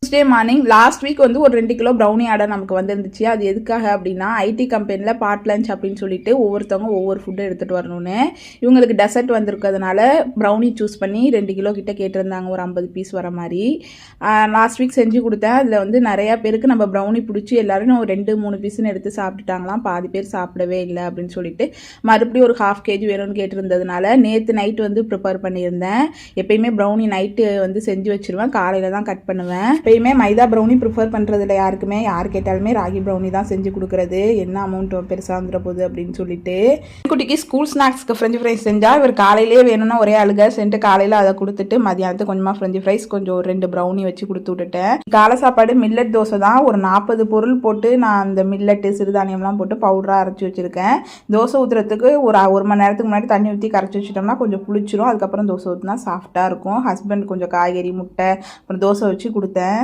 Tuesday morning last week வந்து ஒரு 2 kilo brownie order நமக்கு வந்துருந்துச்சு. அது எதுக்காக அப்படின்னா ஐடி கம்பெனியில் பார்ட் லஞ்ச் அப்படின்னு சொல்லிட்டு ஒவ்வொருத்தவங்க ஒவ்வொரு ஃபுட்டு எடுத்துகிட்டு வரணும்னு. இவங்களுக்கு டெசர்ட் வந்திருக்கிறதுனால ப்ரௌனி சூஸ் பண்ணி 2 கிலோ கிட்ட கேட்டிருந்தாங்க, ஒரு 50 பீஸ் வர மாதிரி. லாஸ்ட் வீக் செஞ்சு கொடுத்தேன். அதில் வந்து நிறையா பேருக்கு நம்ம ப்ரௌனி பிடிச்சி எல்லாரும் 2-3 பீஸ்ன்னு எடுத்து சாப்பிட்டுட்டாங்களாம். பாதி பேர் சாப்பிடவே இல்லை அப்படின்னு சொல்லிட்டு மறுபடியும் ஒரு 1/2 kg வேணும்னு கேட்டிருந்ததுனால நேற்று நைட்டு வந்து ப்ரிப்பேர் பண்ணியிருந்தேன். எப்பயுமே ப்ரௌனி நைட்டு வந்து செஞ்சு வச்சுருவேன், காலையில் தான் கட் பண்ணுவேன். எப்பயுமே மைதா ப்ரௌனி ப்ரிஃபர் பண்ணுறதில்ல யாருக்குமே. யார் கேட்டாலுமே ராகி ப்ரௌனி தான் செஞ்சு கொடுக்குறது, என்ன அமௌண்ட் பெருசாக வந்துட போகுது அப்படின்னு சொல்லிட்டு. குட்டிக்கு ஸ்கூல் ஸ்நாக்ஸ்க்கு ஃப்ரெஞ்சு ஃப்ரைஸ் செஞ்சால் இவர் காலையிலேயே வேணும்னா ஒரே அழுக சென்ட்டு காலையில் அதை கொடுத்துட்டு மதியானத்துக்கு கொஞ்சமாக ஃப்ரெஞ்சு ஃப்ரைஸ் கொஞ்சம் ஒரு 2 ப்ரௌனி வச்சு கொடுத்து விட்டுட்டேன். காலை சாப்பாடு மில்லட் தோசை தான். ஒரு 40 பொருள் போட்டு நான் அந்த மில்லட்டு சிறுதானியம்லாம் போட்டு பவுடராக அரைச்சி வச்சுருக்கேன். தோசை ஊற்றுறதுக்கு ஒரு 1 மணி நேரத்துக்கு முன்னாடி தண்ணி ஊற்றி கரைச்சி வச்சுட்டோம்னா கொஞ்சம் புளிச்சிரும். அதுக்கப்புறம் தோசை ஊற்றினா சாஃப்டாக இருக்கும். ஹஸ்பண்ட் கொஞ்சம் காய்கறி முட்டை அப்புறம் தோசை வச்சு கொடுத்தேன்.